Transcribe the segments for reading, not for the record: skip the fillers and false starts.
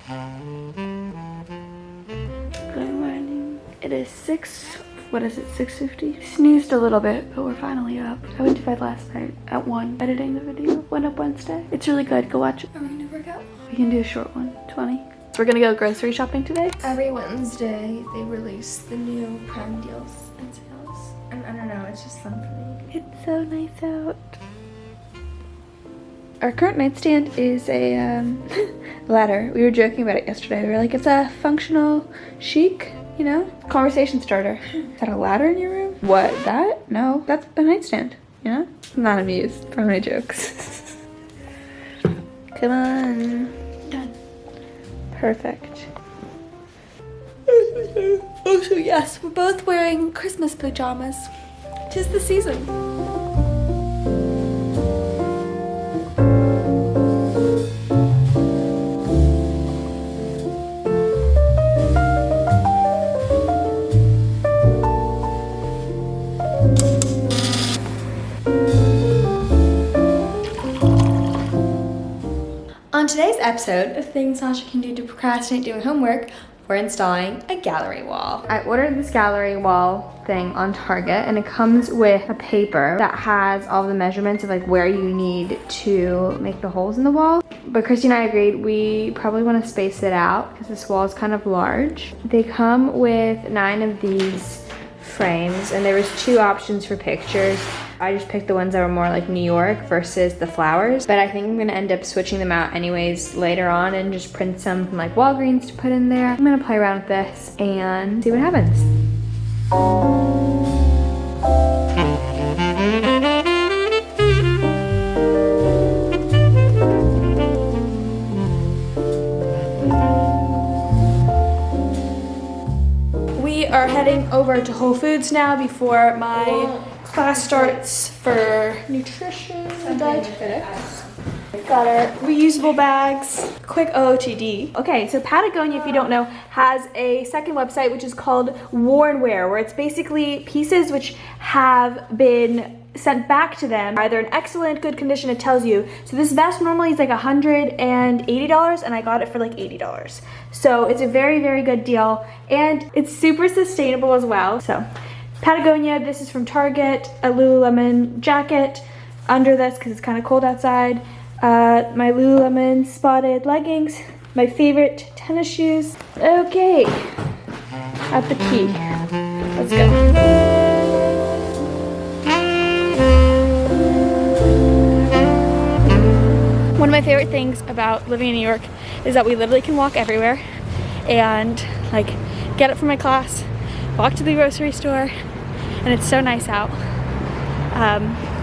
Good morning. It is 6:50? Snoozed a little bit, but we're finally up. I went to bed last night at 1, editing the video. Went up Wednesday. It's really good. Go watch it. Are we gonna work out? We can do a short one, 20. We're gonna go grocery shopping today. Every Wednesday, they release the new Prime deals and sales. And I don't know, it's just fun for me. It's so nice out. Our current nightstand is a ladder. We were joking about it yesterday. We were like, it's a functional chic, you know, conversation starter. Is that a ladder in your room? What, that? No, that's a nightstand, you know? I'm not amused from my jokes. Come on. Done. Perfect. Also, yes, we're both wearing Christmas pajamas. 'Tis the season. On today's episode of things Sasha can do to procrastinate doing homework, we're installing a gallery wall. I ordered this gallery wall thing on Target, and it comes with a paper that has all the measurements of like where you need to make the holes in the wall. But Christy and I agreed we probably want to space it out because this wall is kind of large. They come with 9 of these frames, and there was 2 options for pictures. I just picked the ones that were more like New York versus the flowers, but I think I'm gonna end up switching them out anyways later on and just print some from like Walgreens to put in there. I'm gonna play around with this and see what happens. We are heading over to Whole Foods now before my class starts for nutrition and dietetics. Got our reusable bags. Quick OOTD. Okay, so Patagonia, if you don't know, has a second website which is called Worn Wear, where it's basically pieces which have been sent back to them, either in excellent good condition, it tells you. So this vest normally is like $180 and I got it for like $80. So it's a very, very good deal, and it's super sustainable as well. So Patagonia, this is from Target, a Lululemon jacket under this because it's kind of cold outside, my Lululemon spotted leggings, my favorite tennis shoes. Okay, at the key. Let's go. One of my favorite things about living in New York is that we literally can walk everywhere and like get up from my class, walk to the grocery store, and it's so nice out.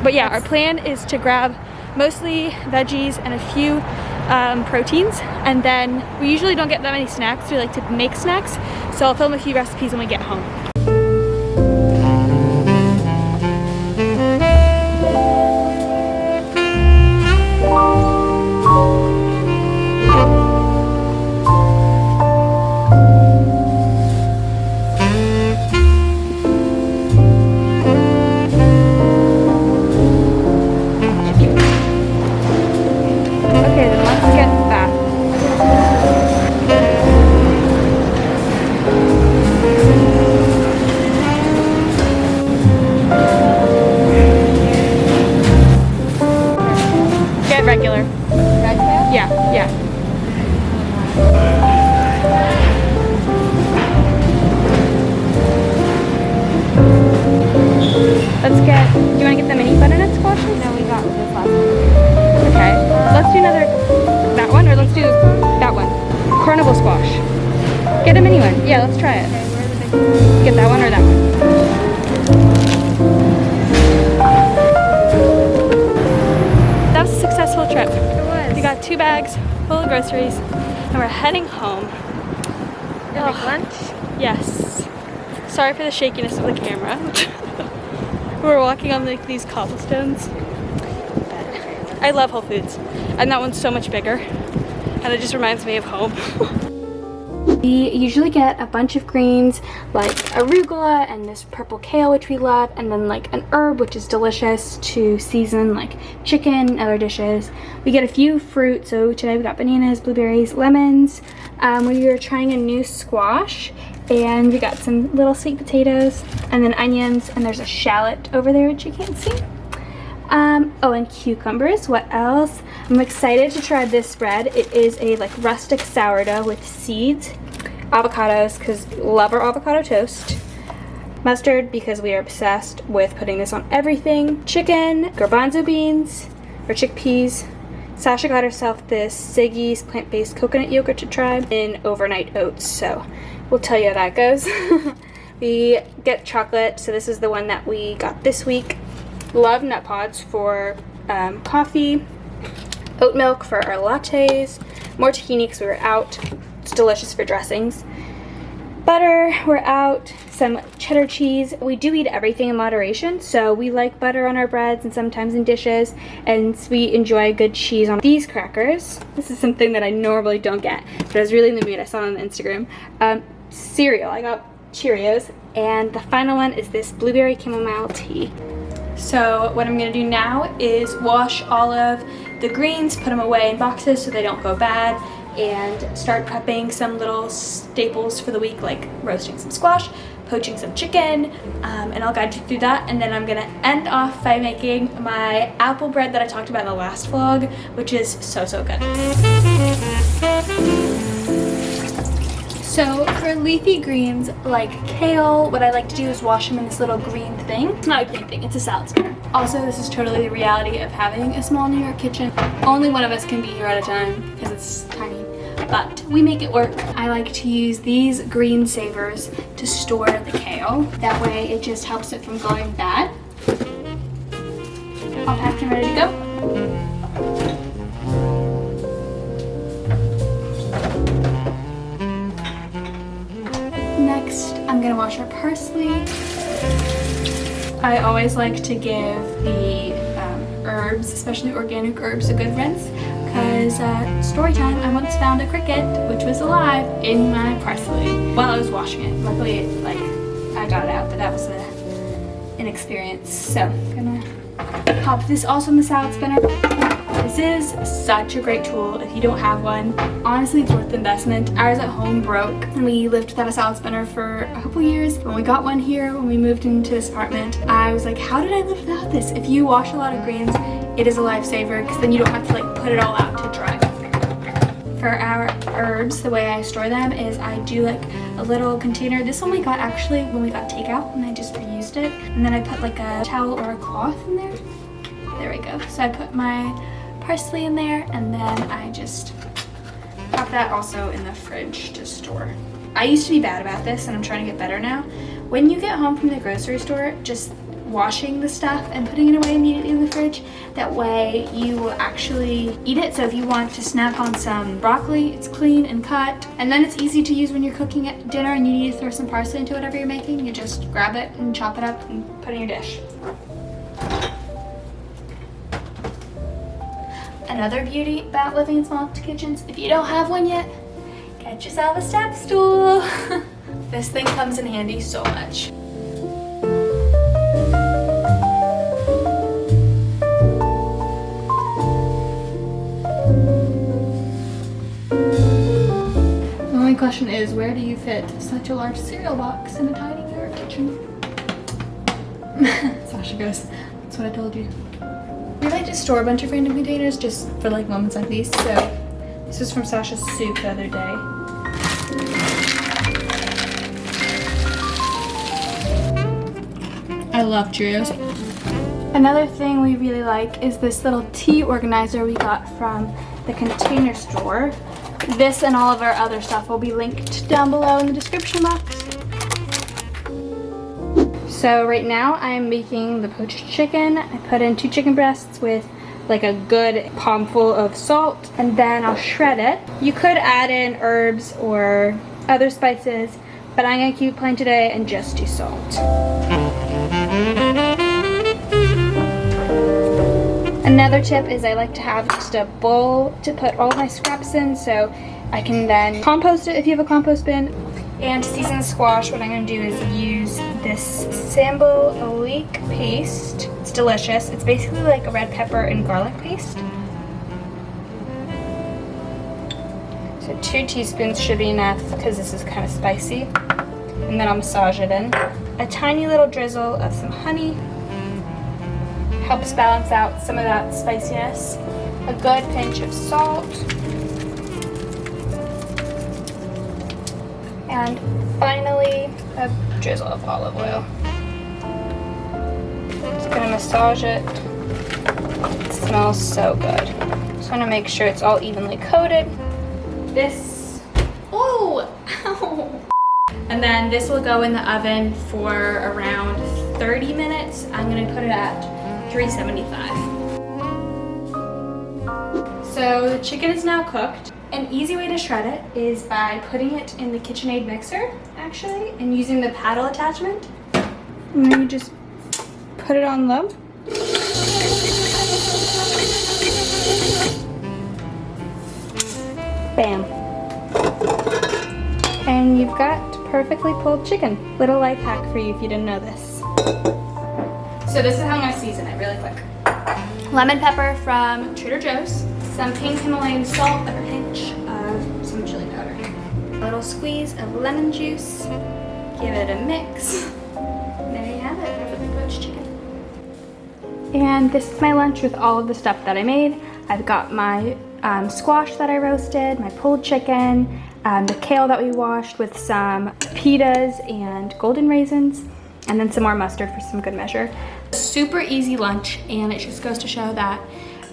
But yeah, our plan is to grab mostly veggies and a few proteins, and then we usually don't get that many snacks. We like to make snacks, so I'll film a few recipes when we get home. Regular. Red tail? Yeah, yeah. Let's get, do you want to get the mini butternut squashes? No, we got this last one. Okay. Let's do another, that one, or let's do that one. Carnival squash. Get a mini one. Yeah, let's try it. Okay, where are the big ones? Get that one or that one. That was a successful trip. It was. We got 2 bags full of groceries and we're heading home. Gonna make lunch? Yes. Sorry for the shakiness of the camera. We're walking on like these cobblestones. But I love Whole Foods, and that one's so much bigger, and it just reminds me of home. We usually get a bunch of greens like arugula and this purple kale, which we love, and then like an herb, which is delicious to season like chicken and other dishes. We get a few fruit, so today we got bananas, blueberries, lemons. We were trying a new squash, and we got some little sweet potatoes, and then onions, and there's a shallot over there which you can't see. Oh, and cucumbers. What else? I'm excited to try this bread. It is a like rustic sourdough with seeds, avocados because love our avocado toast, mustard because we are obsessed with putting this on everything, chicken, garbanzo beans or chickpeas. Sasha got herself this Siggy's plant-based coconut yogurt to try, and overnight oats, so we'll tell you how that goes. We get chocolate, so this is the one that we got this week. Love nut pods for coffee, oat milk for our lattes, more tahini because we were out. It's delicious for dressings. Butter, we're out. Some cheddar cheese. We do eat everything in moderation, so we like butter on our breads and sometimes in dishes, and we enjoy good cheese on these crackers. This is something that I normally don't get, but I was really in the mood. I saw it on Instagram. Cereal, I got Cheerios, and the final one is this blueberry chamomile tea. So what I'm gonna do now is wash all of the greens, put them away in boxes so they don't go bad, and start prepping some little staples for the week, like roasting some squash, poaching some chicken, and I'll guide you through that. And then I'm gonna end off by making my apple bread that I talked about in the last vlog, which is so good. So for leafy greens like kale, what I like to do is wash them in this little green thing. It's not a green thing, it's a salad spinner. Also, this is totally the reality of having a small New York kitchen. Only one of us can be here at a time because it's tiny, but we make it work. I like to use these green savers to store the kale. That way it just helps it from going bad. All packed and ready to go. Next, I'm gonna wash our parsley. I always like to give the herbs, especially organic herbs, a good rinse, because story time, I once found a cricket, which was alive, in my parsley while I was washing it. Luckily, I got it out, but that was an experience. So I'm gonna pop this also in the salad spinner. This is such a great tool if you don't have one. Honestly, it's worth the investment. Ours at home broke and we lived without a salad spinner for a couple years. When we got one here, when we moved into this apartment, I was like, how did I live without this? If you wash a lot of greens, it is a lifesaver because then you don't have to like put it all out to dry. For our herbs, the way I store them is I do like a little container. This one we got actually when we got takeout and I just reused it. And then I put like a towel or a cloth in there. There we go. So I put my parsley in there, and then I just pop that also in the fridge to store. I used to be bad about this and I'm trying to get better now. When you get home from the grocery store, just washing the stuff and putting it away immediately in the fridge, that way you will actually eat it. So if you want to snap on some broccoli, it's clean and cut, and then it's easy to use when you're cooking at dinner and you need to throw some parsley into whatever you're making. You just grab it and chop it up and put it in your dish. Another beauty about living in small kitchens, if you don't have one yet, get yourself a step stool. This thing comes in handy so much. The only question is, where do you fit such a large cereal box in a tiny New York kitchen? Sasha goes, that's what I told you. We like to store a bunch of random containers just for like moments like these. So this was from Sasha's soup the other day. I love Cheerios. Another thing we really like is this little tea organizer we got from the Container Store. This and all of our other stuff will be linked down below in the description box. So right now I'm making the poached chicken. I put in 2 chicken breasts with like a good palmful of salt, and then I'll shred it. You could add in herbs or other spices, but I'm gonna keep it plain today and just do salt. Another tip is I like to have just a bowl to put all my scraps in, so I can then compost it if you have a compost bin. And to season the squash, what I'm going to do is use this sambal leek paste. It's delicious. It's basically like a red pepper and garlic paste. So 2 teaspoons should be enough because this is kind of spicy. And then I'll massage it in. A tiny little drizzle of some honey. Helps balance out some of that spiciness. A good pinch of salt. And finally, a drizzle of olive oil. Just gonna massage it. It smells so good. Just wanna make sure it's all evenly coated. This, oh, ow. And then this will go in the oven for around 30 minutes. I'm gonna put it at 375. So the chicken is now cooked. An easy way to shred it is by putting it in the KitchenAid mixer, actually, and using the paddle attachment. And then you just put it on low. Bam. And you've got perfectly pulled chicken. Little life hack for you if you didn't know this. So this is how I'm gonna season it really quick. Lemon pepper from Trader Joe's. Some pink Himalayan salt, a pinch of some chili powder. A little squeeze of lemon juice. Give it a mix. And there you have it, perfectly poached chicken. And this is my lunch with all of the stuff that I made. I've got my squash that I roasted, my pulled chicken, the kale that we washed with some pitas and golden raisins, and then some more mustard for some good measure. Super easy lunch, and it just goes to show that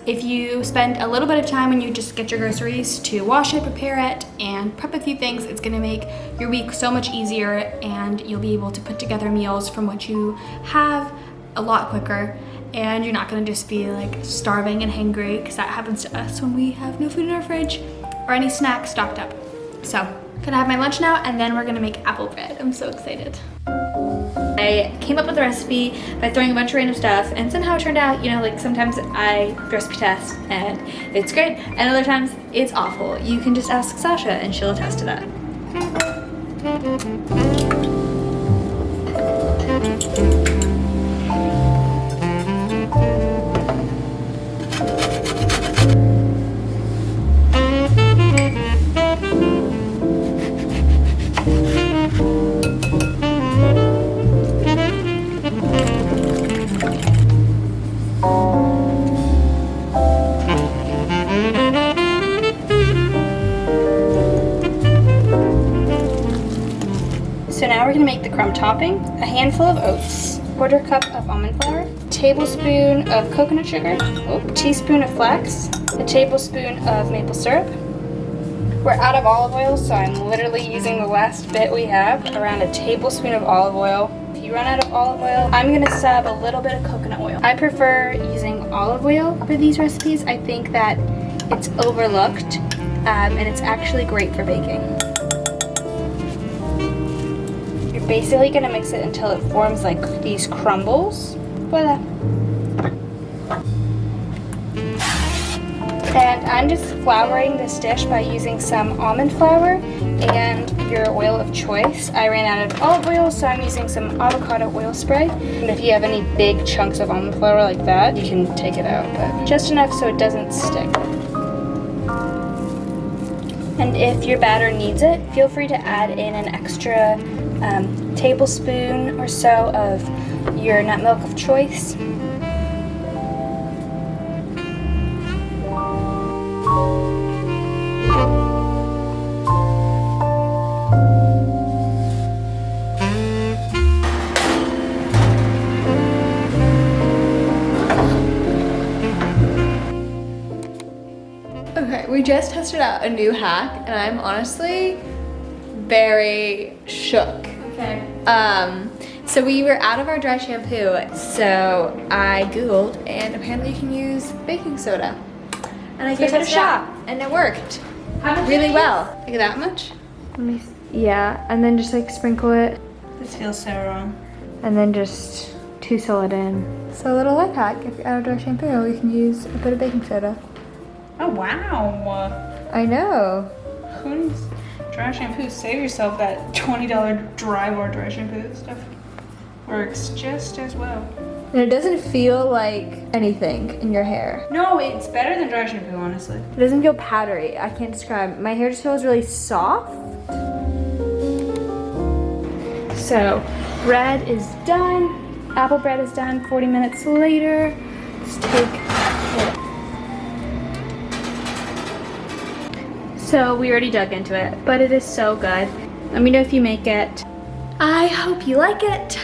if you spend a little bit of time when you just get your groceries to wash it, prepare it, and prep a few things, it's gonna make your week so much easier, and you'll be able to put together meals from what you have a lot quicker, and you're not gonna just be like starving and hangry, because that happens to us when we have no food in our fridge or any snacks stocked up. So, gonna have my lunch now, and then we're gonna make apple bread. I'm so excited. I came up with the recipe by throwing a bunch of random stuff, and somehow it turned out, you know, like sometimes I recipe test and it's great, and other times it's awful. You can just ask Sasha and she'll attest to that. So now we're gonna make the crumb topping. A handful of oats, 1/4 cup of almond flour, tablespoon of coconut sugar, a teaspoon of flax, a tablespoon of maple syrup. We're out of olive oil, so I'm literally using the last bit we have, around a tablespoon of olive oil. If you run out of olive oil, I'm gonna sub a little bit of coconut oil. I prefer using olive oil for these recipes. I think that it's overlooked, and it's actually great for baking. You're basically gonna mix it until it forms like these crumbles. Voila. And I'm just flouring this dish by using some almond flour and your oil of choice. I ran out of olive oil, so I'm using some avocado oil spray. And if you have any big chunks of almond flour like that, you can take it out, but just enough so it doesn't stick. And if your batter needs it, feel free to add in an extra tablespoon or so of your nut milk of choice. Okay, we just tested out a new hack, and I'm honestly very shook. Okay. So we were out of our dry shampoo, so I googled, and apparently you can use baking soda. And I gave it a shot, and it worked really well. Like that much? Let me see. Yeah, and then just like sprinkle it. This feels so wrong. And then just tousle it in. So a little life hack, if you're out of dry shampoo, you can use a bit of baking soda. Oh wow. I know. Coon's dry shampoo. Save yourself that $20 dry shampoo stuff. Works just as well. And it doesn't feel like anything in your hair. No, it's better than dry shampoo, honestly. It doesn't feel powdery. I can't describe. My hair just feels really soft. So, bread is done. Apple bread is done 40 minutes later. Let's take it. So, we already dug into it, but it is so good. Let me know if you make it. I hope you like it.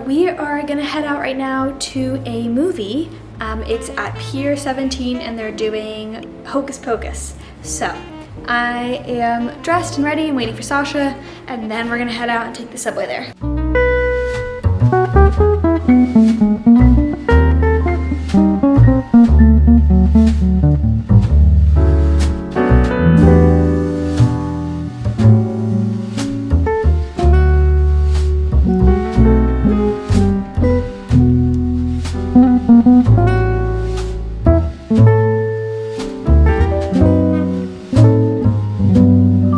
We are gonna head out right now to a movie. It's at Pier 17 and they're doing Hocus Pocus. So I am dressed and ready and waiting for Sasha, and then we're gonna head out and take the subway there.